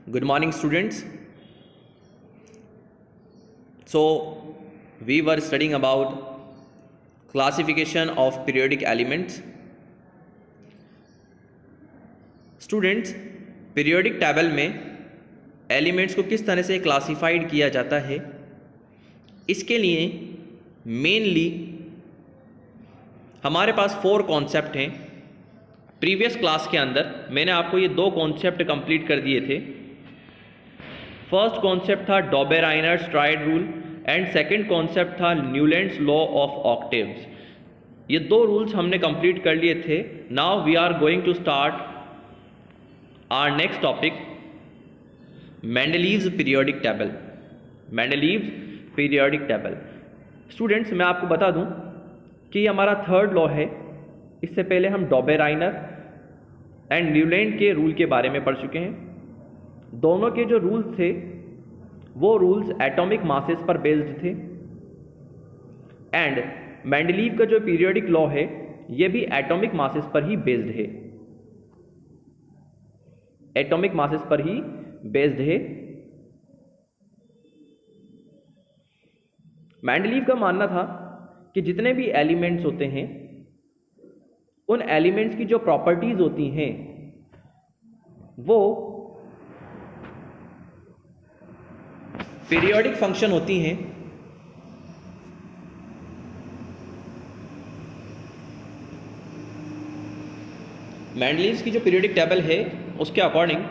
Good morning, students. So, we were studying about classification of periodic elements. Students, periodic table में elements को किस तरह से classified किया जाता है, इसके लिए मेनली हमारे पास 4 कॉन्सेप्ट हैं। प्रीवियस क्लास के अंदर मैंने आपको ये 2 कॉन्सेप्ट कंप्लीट कर दिए थे। फर्स्ट कॉन्सेप्ट था Dobereiner's triad rule and second concept था न्यूलैंड्स लॉ ऑफ ऑक्टेव्स। ये 2 रूल्स हमने कंप्लीट कर लिए थे। Now we are going to start our next topic, Mendeleev's periodic table. Mendeleev's periodic table. Students, मैं आपको बता दूं कि ये हमारा थर्ड लॉ है। इससे पहले हम डॉबेराइनर एंड न्यूलैंड के रूल के बारे में पढ़ चुके हैं। दोनों के जो रूल्स थे वो रूल्स एटॉमिक मासेस पर बेस्ड थे एंड मेंडलीव का जो पीरियोडिक लॉ है ये भी एटॉमिक मासेस पर ही बेस्ड है। एटॉमिक मासेस पर ही बेस्ड है। मेंडलीव का मानना था कि जितने भी एलिमेंट्स होते हैं उन एलिमेंट्स की जो प्रॉपर्टीज होती हैं वो पीरियोडिक फंक्शन होती हैं। मेंडलीव्स की जो पीरियोडिक टेबल है उसके अकॉर्डिंग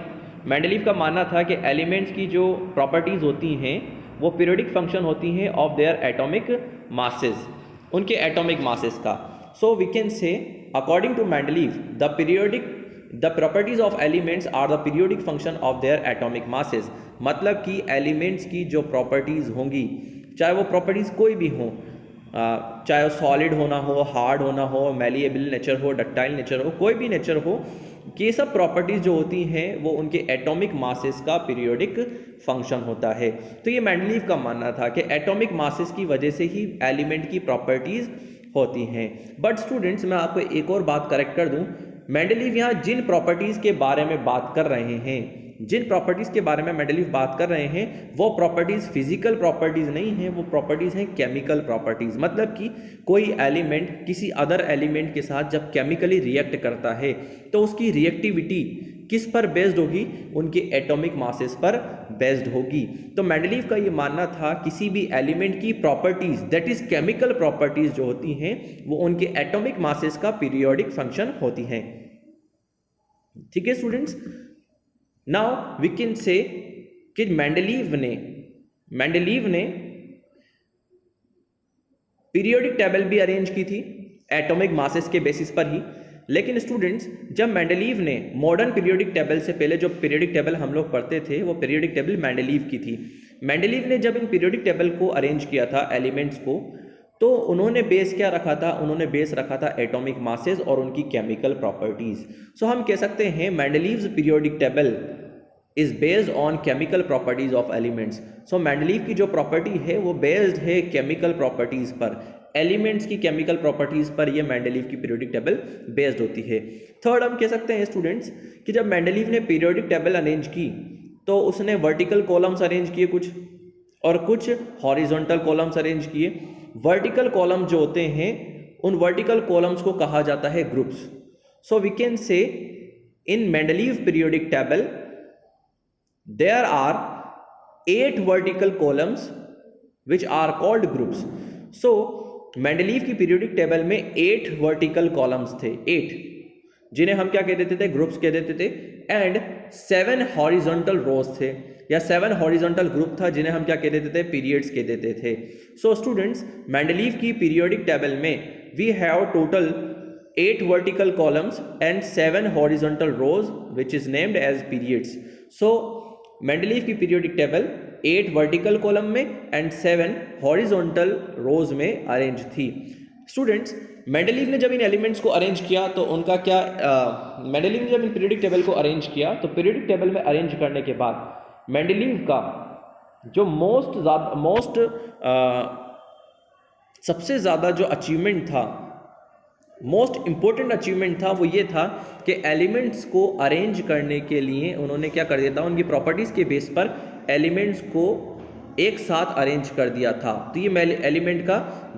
मेंडलीव का मानना था कि एलिमेंट्स की जो प्रॉपर्टीज होती हैं वो पीरियोडिक फंक्शन होती हैं ऑफ देयर एटॉमिक मासेस, उनके एटॉमिक मासेस का। So we can say according to Mendeleev the properties of elements are the periodic function of their atomic masses. मतलब कि एलिमेंट्स की जो प्रॉपर्टीज होंगी, चाहे वो प्रॉपर्टीज कोई भी हो, चाहे वो सॉलिड होना हो, हार्ड होना हो, मैलिएबल नेचर हो, डक्टाइल नेचर हो, कोई भी नेचर हो, ये सब प्रॉपर्टीज जो होती हैं वो उनके एटॉमिक मासेस का पीरियोडिक फंक्शन होता है। तो ये मेंडलीव का मानना था कि एटॉमिक मासेस की वजह से ही एलिमेंट की प्रॉपर्टीज होती हैं। बट स्टूडेंट्स, मैं आपको एक और बात करेक्ट कर दूं, मेंडलीव यहाँ जिन प्रॉपर्टीज के बारे में बात कर रहे हैं, जिन प्रॉपर्टीज के बारे में मेंडलीव बात कर रहे हैं वो प्रॉपर्टीज फिजिकल प्रॉपर्टीज नहीं हैं, वो प्रॉपर्टीज हैं केमिकल प्रॉपर्टीज। मतलब कि कोई एलिमेंट किसी अदर एलिमेंट के साथ जब केमिकली रिएक्ट करता है तो उसकी रिएक्टिविटी किस पर बेस्ड होगी, उनके एटॉमिक मासेस पर बेस्ड होगी। तो मेंडलीव का ये मानना था किसी भी एलिमेंट की properties that is chemical properties जो होती हैं वो उनके एटॉमिक मासेस का पीरियोडिक फंक्शन होती हैं। ठीक है स्टूडेंट्स, नाउ वी कैन से कि मेंडलीव ने पीरियोडिक टेबल भी अरेंज की थी एटॉमिक मासेस के बेसिस पर ही। लेकिन स्टूडेंट्स, जब मेंडलीव ने मॉडर्न पीरियोडिक टेबल से पहले जो पीरियोडिक टेबल हम लोग पढ़ते थे वो पीरियोडिक टेबल मेंडलीव की थी। मेंडलीव ने जब इन पीरियोडिक टेबल को अरेंज किया था एलिमेंट्स को, तो उन्होंने बेस क्या रखा था, उन्होंने बेस रखा था एटॉमिक मासेस और उनकी केमिकल प्रॉपर्टीज। सो हम कह सकते हैं Mendeleev's periodic table is based on chemical properties of elements. So Mendeleev की जो प्रॉपर्टी है वो बेस्ड है केमिकल प्रॉपर्टीज पर, एलिमेंट्स की केमिकल प्रॉपर्टीज पर ये मेंडलीव की पीरियोडिक टेबल बेस्ड होती है। थर्ड, हम कह सकते हैं स्टूडेंट्स कि जब मेंडलीव ने पीरियोडिक टेबल अरेंज की तो उसने वर्टिकल कॉलम्स अरेंज किए कुछ और कुछ हॉरिजॉन्टल कॉलम्स अरेंज किए। वर्टिकल कॉलम जो होते हैं उन वर्टिकल कॉलम्स को कहा जाता है groups. So we can say in Mendeleev periodic table there are 8 vertical columns which are called groups. So Mendeleev की पीरियोडिक टेबल में 8 वर्टिकल कॉलम्स थे, 8 जिन्हें हम क्या कह देते थे, ग्रुप्स कह देते थे, एंड 7 हॉरिजॉन्टल रोज थे या 7 हॉरिजॉन्टल ग्रुप था जिन्हें हम क्या कह देते थे, पीरियड्स कह देते थे। सो स्टूडेंट्स, मेंडलीव की पीरियोडिक टेबल में we have total 8 vertical columns and 7 horizontal rows which is named as periods. So Mendeleev की पीरियोडिक टेबल 8 वर्टिकल कॉलम में एंड 7 हॉरिजॉन्टल रोज में अरेंज थी। स्टूडेंट्स, मेंडलीव ने जब इन एलिमेंट्स को अरेंज किया तो उनका क्या, मेंडलीव ने जब इन पीरियोडिक टेबल को अरेंज किया तो पीरियोडिक टेबल में अरेंज करने के बाद मेंडलीव का जो सबसे ज़्यादा जो अचीवमेंट था मोस्ट इम्पोर्टेंट अचीवमेंट था वो ये था कि एलिमेंट्स को अरेंज करने के लिए उन्होंने क्या कर दिया था, उनकी प्रॉपर्टीज़ के बेस पर एलिमेंट्स को एक साथ अरेंज कर दिया था। तो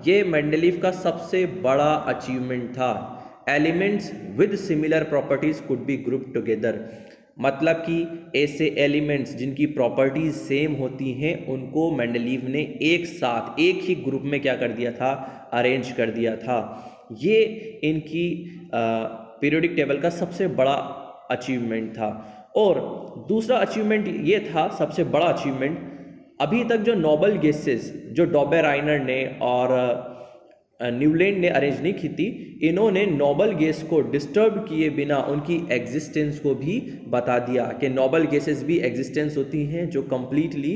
ये मेंडलीव का सबसे बड़ा अचीवमेंट था। Elements with similar properties could be group together, मतलब कि ऐसे एलिमेंट्स जिनकी प्रॉपर्टीज सेम होती हैं उनको मेंडलीव ने एक साथ एक ही ग्रुप में क्या कर दिया था, अरेंज कर दिया था। ये इनकी पीरियोडिक टेबल का सबसे बड़ा अचीवमेंट था। और दूसरा अचीवमेंट ये था, सबसे बड़ा अचीवमेंट, अभी तक जो नोबल गैसेस जो डॉबेराइनर ने और न्यूलैंड ने अरेंज नहीं की थी, इन्होंने नोबल गैस को डिस्टर्ब किए बिना उनकी एग्जिस्टेंस को भी बता दिया कि नोबल गैसेस भी एग्जिस्टेंस होती हैं जो कंप्लीटली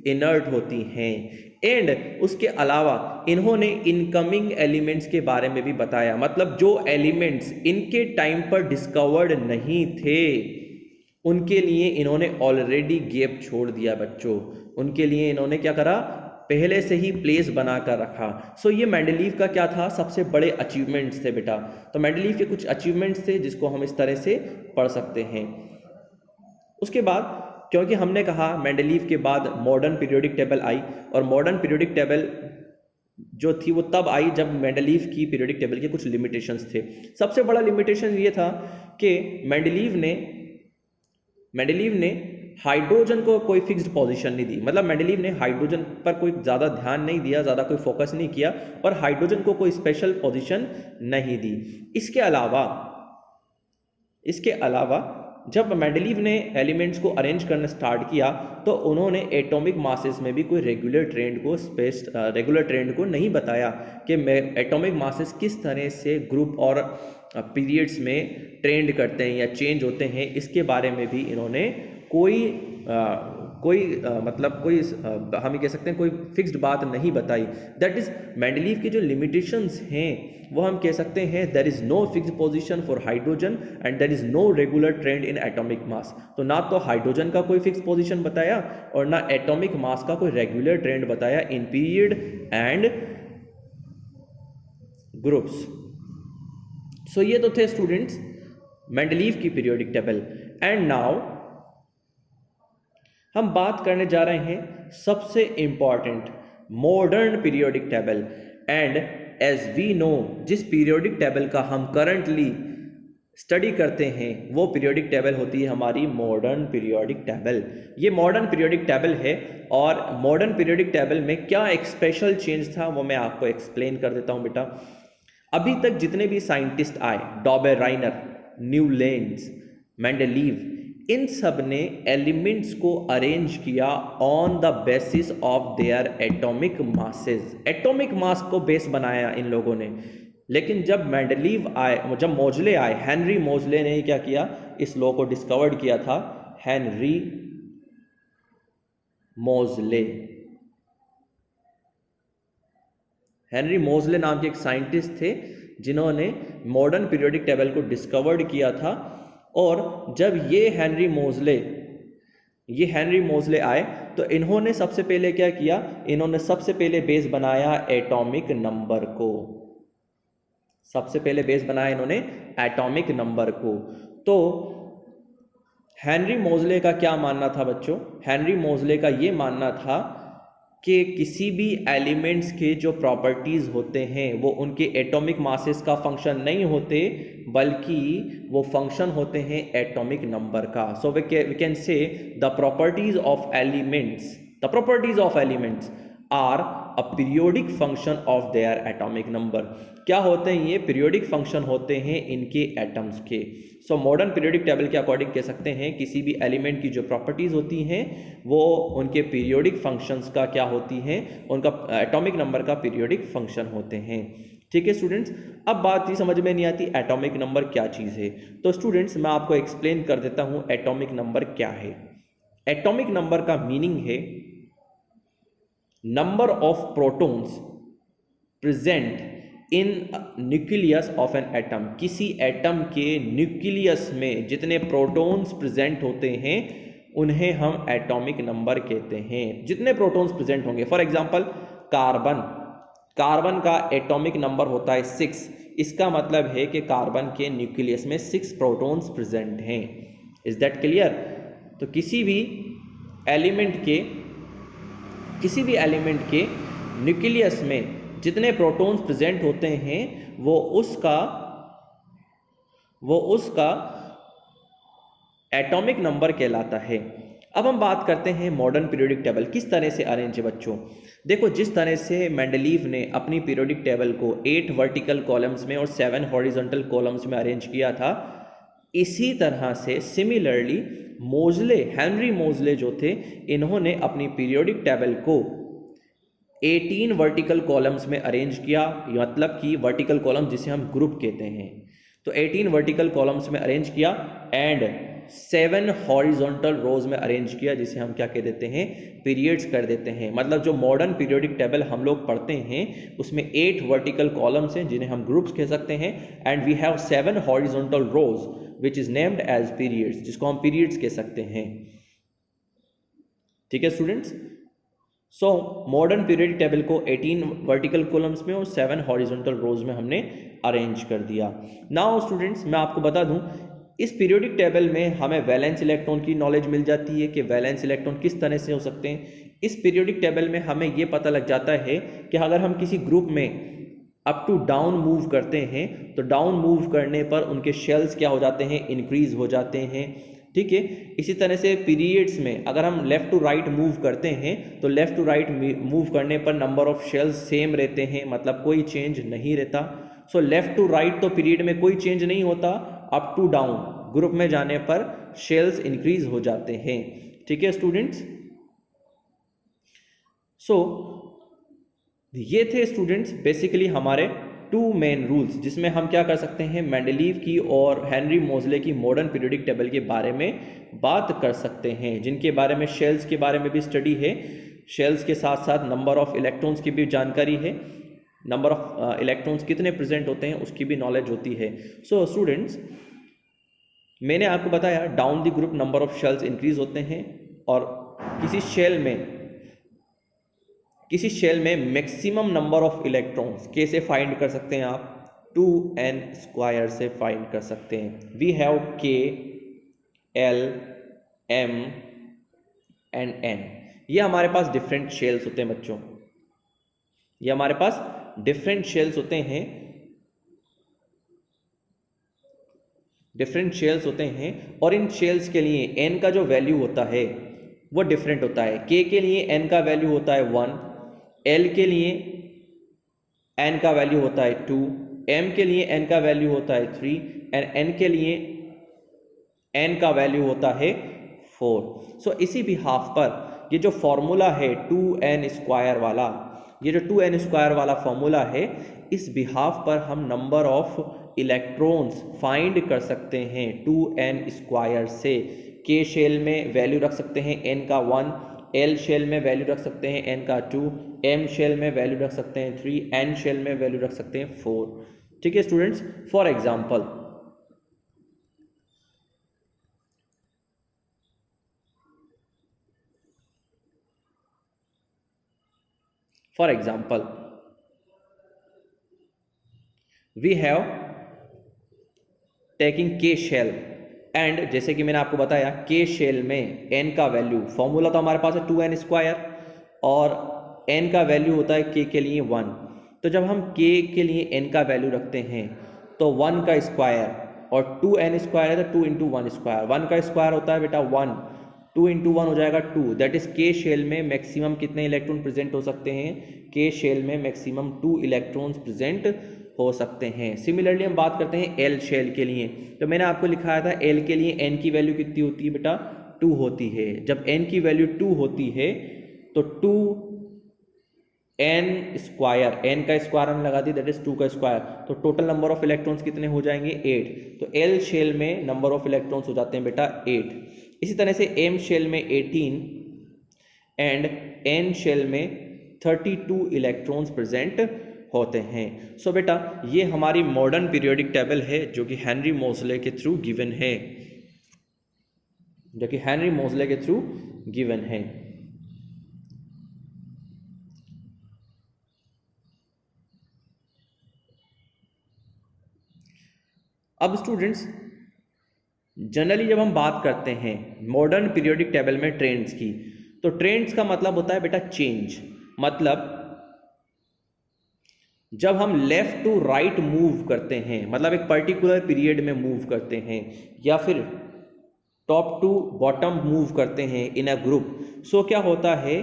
इनर्ट होती हैं। एंड उसके अलावा इन्होंने इनकमिंग एलिमेंट्स के बारे में भी बताया, मतलब जो एलिमेंट्स इनके टाइम पर डिस्कवर्ड नहीं थे उनके लिए इन्होंने ऑलरेडी गैप छोड़ दिया बच्चों, उनके लिए इन्होंने क्या करा, पहले से ही प्लेस बनाकर रखा। सो ये मेंडलीव का क्या था, सबसे बड़े अचीवमेंट्स थे बेटा। तो मेंडलीव के कुछ अचीवमेंट्स थे जिसको हम इस तरह से पढ़ सकते हैं। उसके बाद क्योंकि हमने कहा मेंडलीव के बाद मॉडर्न पीरियोडिक टेबल आई, और मॉडर्न पीरियोडिक टेबल जो थी वो तब आई जब मेंडलीव की पीरियोडिक टेबल के कुछ लिमिटेशंस थे। सबसे बड़ा लिमिटेशन ये था कि मेंडलीव ने हाइड्रोजन को कोई फिक्स्ड पोजीशन नहीं दी, मतलब मेंडलीव ने हाइड्रोजन पर कोई ज़्यादा ध्यान नहीं दिया, ज़्यादा कोई फोकस नहीं किया और हाइड्रोजन को कोई स्पेशल पोजीशन नहीं दी। इसके अलावा जब मेंडलीव ने एलिमेंट्स को अरेंज करना स्टार्ट किया तो उन्होंने एटॉमिक मासेस में भी कोई रेगुलर ट्रेंड को नहीं बताया कि एटॉमिक मासेस किस तरह से ग्रुप और पीरियड्स में ट्रेंड करते हैं या चेंज होते हैं। इसके बारे में भी इन्होंने हम ये कह सकते हैं कोई फिक्स्ड बात नहीं बताई। दैट इज मेंडलीव की जो लिमिटेशंस हैं वो हम कह सकते हैं there is no fixed position for hydrogen and there is no regular trend in atomic mass. तो ना तो हाइड्रोजन का कोई फिक्स पोजीशन बताया और ना एटॉमिक मास का कोई रेगुलर ट्रेंड बताया in period and groups. So ये तो थे स्टूडेंट्स मेंडलीव की पीरियोडिक टेबल। एंड नाउ हम बात करने जा रहे हैं सबसे important modern periodic table. And as we know, जिस पीरियोडिक टेबल का हम करंटली स्टडी करते हैं वो पीरियोडिक टेबल होती है हमारी मॉडर्न पीरियोडिक टेबल। ये मॉडर्न पीरियोडिक टेबल है और मॉडर्न पीरियोडिक टेबल में क्या एक स्पेशल चेंज था वो मैं आपको एक्सप्लेन कर देता हूं बेटा। अभी तक जितने भी साइंटिस्ट आए, डॉबेराइनर, न्यूलैंड, मेंडलीव, इन सब ने एलिमेंट्स को अरेंज किया on the basis of their atomic masses. Atomic mass को बेस बनाया इन लोगों ने। लेकिन जब मेंडलीव आए, जब मोजले आए, हेनरी मोजले ने क्या किया, इस लॉ को डिस्कवर्ड किया था। हेनरी मोजले नाम के एक साइंटिस्ट थे जिन्होंने मॉडर्न पीरियोडिक टेबल को डिस्कवर्ड किया था। और जब ये हेनरी मोजले आए तो इन्होंने सबसे पहले क्या किया, इन्होंने सबसे पहले बेस बनाया एटॉमिक नंबर को। सबसे पहले बेस बनाया इन्होंने एटॉमिक नंबर को। तो हेनरी मोजले का क्या मानना था बच्चों? हेनरी मोजले का ये मानना था कि किसी भी एलिमेंट्स के जो प्रॉपर्टीज होते हैं वो उनके एटॉमिक मासेस का फंक्शन नहीं होते, बल्कि वो फंक्शन होते हैं एटॉमिक नंबर का। So we can say the properties of elements are a periodic function of their atomic number. क्या होते हैं ये? पीरियोडिक फंक्शन होते हैं इनके एटम्स के। सो मॉडर्न पीरियोडिक टेबल के अकॉर्डिंग कह सकते हैं किसी भी एलिमेंट की जो प्रॉपर्टीज होती हैं वो उनके पीरियोडिक फंक्शंस का क्या होती हैं, उनका एटॉमिक नंबर का पीरियोडिक फंक्शन होते हैं। ठीक है स्टूडेंट्स, अब बात ये समझ में नहीं आती एटॉमिक नंबर क्या चीज़ है। तो स्टूडेंट्स मैं आपको एक्सप्लेन कर देता हूँ एटॉमिक नंबर क्या है। एटॉमिक नंबर का मीनिंग है number of protons present in nucleus of an atom. किसी एटम के न्यूक्लियस में जितने प्रोटॉन्स प्रेजेंट होते हैं उन्हें हम एटॉमिक नंबर कहते हैं। जितने प्रोटॉन्स प्रेजेंट होंगे, फॉर एग्जांपल कार्बन का एटॉमिक नंबर होता है 6। इसका मतलब है कि कार्बन के न्यूक्लियस में 6 प्रोटॉन्स प्रेजेंट हैं। Is that clear? तो किसी भी एलिमेंट के न्यूक्लियस में जितने प्रोटॉन्स प्रेजेंट होते हैं वो उसका एटॉमिक नंबर कहलाता है। अब हम बात करते हैं मॉडर्न पीरियोडिक टेबल किस तरह से अरेंज है बच्चों। देखो, जिस तरह से मेंडलीव ने अपनी पीरियोडिक टेबल को 8 वर्टिकल कॉलम्स में और 7 हॉरिजॉन्टल कॉलम्स में अरेंज किया था, इसी तरह से सिमिलरली हेनरी मोजले जो थे, इन्होंने अपनी पीरियोडिक टेबल को 18 वर्टिकल कॉलम्स में अरेंज किया, मतलब कि वर्टिकल कॉलम जिसे हम ग्रुप कहते हैं। तो 18 वर्टिकल कॉलम्स में अरेंज किया एंड 7 हॉरिजॉन्टल रोज में अरेंज किया, जिसे हम क्या कह देते हैं, पीरियड्स कर देते हैं। मतलब जो मॉडर्न पीरियोडिक टेबल हम लोग पढ़ते हैं उसमें 8 वर्टिकल कॉलम्स हैं जिन्हें हम ग्रुप्स कह सकते हैं, and we have 7 horizontal rows which is named as periods, जिसको हम पीरियड्स कह सकते हैं। ठीक है students? So modern periodic table को 18 वर्टिकल कॉलम्स में और 7 हॉरिजॉन्टल रोज में हमने अरेंज कर दिया। नाउ स्टूडेंट्स, मैं आपको बता दूं, इस पीरियोडिक टेबल में हमें वैलेंस इलेक्ट्रॉन की नॉलेज मिल जाती है कि वैलेंस इलेक्ट्रॉन किस तरह से हो सकते हैं। इस पीरियोडिक टेबल में हमें यह पता लग जाता है कि अगर हम किसी ग्रुप में अप टू डाउन मूव करते हैं तो डाउन मूव करने पर उनके शेल्स क्या हो जाते हैं, इंक्रीज हो जाते हैं। ठीक है, इसी तरह से पीरियड्स में अगर हम लेफ्ट टू राइट मूव करते हैं तो लेफ्ट टू राइट मूव करने पर नंबर ऑफ शेल्स सेम रहते हैं, मतलब कोई चेंज नहीं रहता। सो लेफ्ट टू राइट तो पीरियड में कोई चेंज नहीं होता, अप टू डाउन ग्रुप में जाने पर शेल्स इंक्रीज हो जाते हैं। ठीक है स्टूडेंट्स? सो ये थे स्टूडेंट्स बेसिकली हमारे 2 मेन रूल्स, जिसमें हम क्या कर सकते हैं, मेंडलीव की और हेनरी मोजले की मॉडर्न पीरियोडिक टेबल के बारे में बात कर सकते हैं, जिनके बारे में शेल्स के बारे में भी स्टडी है, शेल्स के साथ साथ नंबर ऑफ इलेक्ट्रॉन्स की भी जानकारी है, नंबर ऑफ इलेक्ट्रॉन्स कितने प्रेजेंट होते हैं उसकी भी नॉलेज होती है। सो स्टूडेंट्स, मैंने आपको बताया down the group number of shells increase होते हैं, और किसी शेल में मैक्सिमम नंबर ऑफ इलेक्ट्रॉन्स कैसे फाइंड कर सकते हैं आप, 2n स्क्वायर से फाइंड कर सकते हैं। We have k, l, m and n। ये हमारे पास डिफरेंट शेल्स होते हैं बच्चों, ये हमारे पास डिफरेंट शेल्स होते हैं, और इन शेल्स के लिए n का जो वैल्यू होता है वो डिफरेंट होता है। k के लिए n का वैल्यू होता है 1, l के लिए n का वैल्यू होता है 2, m के लिए n का वैल्यू होता है 3 एंड n के लिए n का वैल्यू होता है 4। सो इसी बिहाफ पर ये जो फॉर्मूला है 2n स्क्वायर वाला, ये जो 2n स्क्वायर वाला फॉर्मूला है, इस बिहाफ पर हम नंबर ऑफ इलेक्ट्रॉन्स फाइंड कर सकते हैं 2n स्क्वायर से। k शेल में वैल्यू रख सकते हैं n का 1, l शेल में वैल्यू रख सकते हैं n का 2, m शेल में वैल्यू रख सकते हैं 3, n शेल में वैल्यू रख सकते हैं 4। ठीक है students? For example, we have taking k shell, and जैसे कि मैंने आपको बताया k शेल में n का वैल्यू, फॉर्मूला तो हमारे पास है 2n स्क्वायर, और n का वैल्यू होता है k के लिए 1। तो जब हम k के लिए n का वैल्यू रखते हैं तो 1 का स्क्वायर, और 2n स्क्वायर है तो 2 इंटू 1 स्क्वायर, 1 का स्क्वायर होता है बेटा 1, 2 इंटू 1 हो जाएगा 2। दैट इज k शेल में मैक्सिमम कितने इलेक्ट्रॉन प्रेजेंट हो सकते हैं, k शेल में मैक्सिमम 2 इलेक्ट्रॉन्स प्रेजेंट हो सकते हैं। सिमिलरली हम बात करते हैं एल शेल के लिए, तो मैंने आपको लिखाया था एल के लिए एन की वैल्यू कितनी होती है बेटा, 2 होती है। जब एन की वैल्यू 2 होती है तो 2n स्क्वायर, एन का स्क्वायर हमने लगा दी, दैट इज 2 का स्क्वायर, तो टोटल नंबर ऑफ इलेक्ट्रॉन्स कितने हो जाएंगे, 8। तो एल शेल में नंबर ऑफ इलेक्ट्रॉन्स हो जाते हैं बेटा 8। इसी तरह से एम शेल में 18 एंड एन शेल में 32 इलेक्ट्रॉन्स प्रेजेंट होते हैं। सो बेटा ये हमारी मॉडर्न पीरियोडिक टेबल है जो कि हेनरी मोजले के थ्रू गिवन है, अब स्टूडेंट्स जनरली जब हम बात करते हैं मॉडर्न पीरियोडिक टेबल में ट्रेंड्स की, तो ट्रेंड्स का मतलब होता है बेटा चेंज। मतलब जब हम लेफ्ट टू राइट मूव करते हैं, मतलब एक पर्टिकुलर पीरियड में मूव करते हैं, या फिर टॉप टू बॉटम मूव करते हैं इन अ ग्रुप, सो क्या होता है,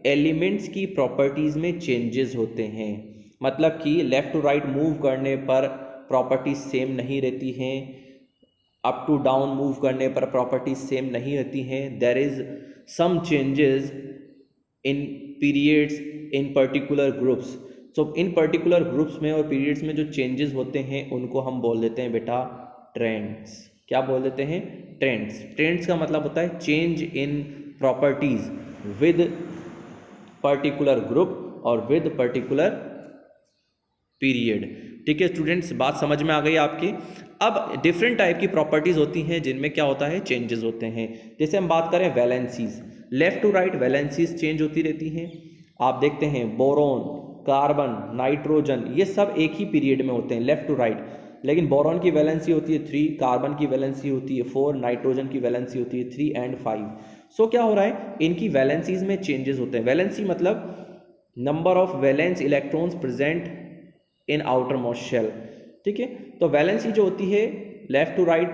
एलिमेंट्स की प्रॉपर्टीज में चेंजेस होते हैं। मतलब कि लेफ्ट टू राइट मूव करने पर प्रॉपर्टीज सेम नहीं रहती हैं, अप टू डाउन मूव करने पर प्रॉपर्टीज सेम नहीं रहती हैं। There is some changes in periods in particular groups. So in particular groups में और पीरियड्स में जो चेंजेस होते हैं उनको हम बोल देते हैं बेटा ट्रेंड्स। क्या बोल देते हैं, ट्रेंड्स। ट्रेंड्स का मतलब होता है change in properties with particular group और विद पर्टिकुलर पीरियड। ठीक है स्टूडेंट्स, बात समझ में आ गई आपकी। अब डिफरेंट टाइप की प्रॉपर्टीज होती हैं जिनमें क्या होता है, चेंजेस होते हैं। जैसे हम बात करें valencies, left to right valencies change होती रहती हैं। आप देखते हैं बोरोन, कार्बन, नाइट्रोजन, ये सब एक ही पीरियड में होते हैं लेफ्ट टू राइट। लेकिन बोरॉन की वैलेंसी होती है 3, कार्बन की वैलेंसी होती है 4, नाइट्रोजन की वैलेंसी होती है 3 एंड 5। सो क्या हो रहा है, इनकी वैलेंसीज में चेंजेस होते हैं। वैलेंसी मतलब number of valence electrons present in outermost shell. ठीक है, तो वैलेंसी जो होती है लेफ्ट टू राइट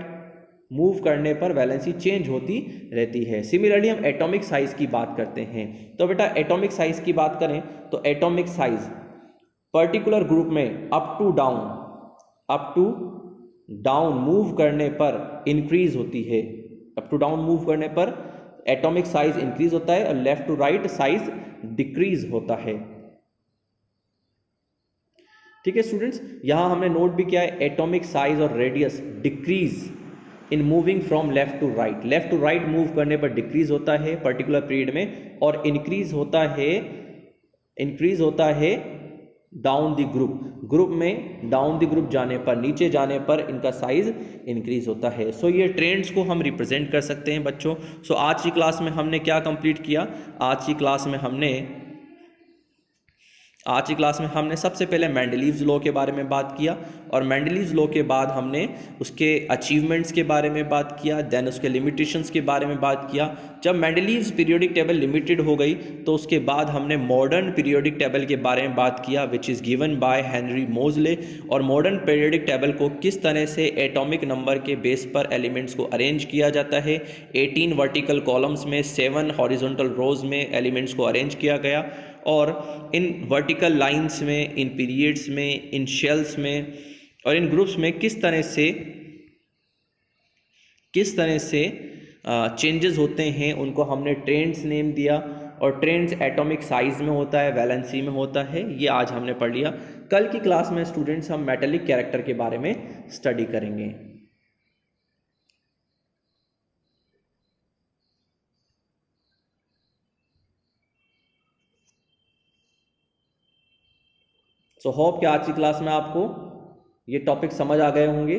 मूव करने पर वैलेंसी चेंज होती रहती है। सिमिलरली हम एटॉमिक साइज की बात करते हैं, तो बेटा एटॉमिक साइज की बात करें तो एटॉमिक साइज पर्टिकुलर ग्रुप में अप टू डाउन मूव करने पर इंक्रीज होती है। अप टू डाउन मूव करने पर एटॉमिक साइज इंक्रीज होता है और left to right size decrease होता है। ठीक है स्टूडेंट्स, यहां हमने नोट भी किया है एटॉमिक साइज और radius decrease in moving from left to right. Left to right move करने पर डिक्रीज होता है पर्टिकुलर पीरियड में, और इंक्रीज होता है डाउन द ग्रुप में डाउन द ग्रुप जाने पर, नीचे जाने पर इनका साइज इंक्रीज होता है। सो ये ट्रेंड्स को हम रिप्रेजेंट कर सकते हैं बच्चों। सो आज की क्लास में हमने क्या कंप्लीट किया, आज की क्लास में हमने सबसे पहले मेंडलीव्स लॉ के बारे में बात किया, और मेंडलीव्स लॉ के बाद हमने उसके अचीवमेंट्स के बारे में बात किया, देन उसके लिमिटेशंस के बारे में बात किया। जब मेंडलीव्स पीरियोडिक टेबल लिमिटेड हो गई तो उसके बाद हमने मॉडर्न पीरियोडिक टेबल के बारे में बात किया, which is given by Henry मोजले। और मॉडर्न पीरियोडिक टेबल को किस तरह से एटॉमिक नंबर के बेस पर एलिमेंट्स को अरेंज किया जाता है, 18 वर्टिकल कॉलम्स में 7 हॉरिजॉन्टल रोज में एलिमेंट्स को अरेंज किया गया, और इन वर्टिकल लाइंस में, इन पीरियड्स में, इन शेल्स में और इन ग्रुप्स में किस तरह से चेंजेस होते हैं, उनको हमने ट्रेंड्स नेम दिया। और ट्रेंड्स एटॉमिक साइज में होता है, वैलेंसी में होता है, ये आज हमने पढ़ लिया। कल की क्लास में स्टूडेंट्स हम मेटेलिक कैरेक्टर के बारे में स्टडी करेंगे। सो होप कि आज की क्लास में आपको ये टॉपिक समझ आ गए होंगे।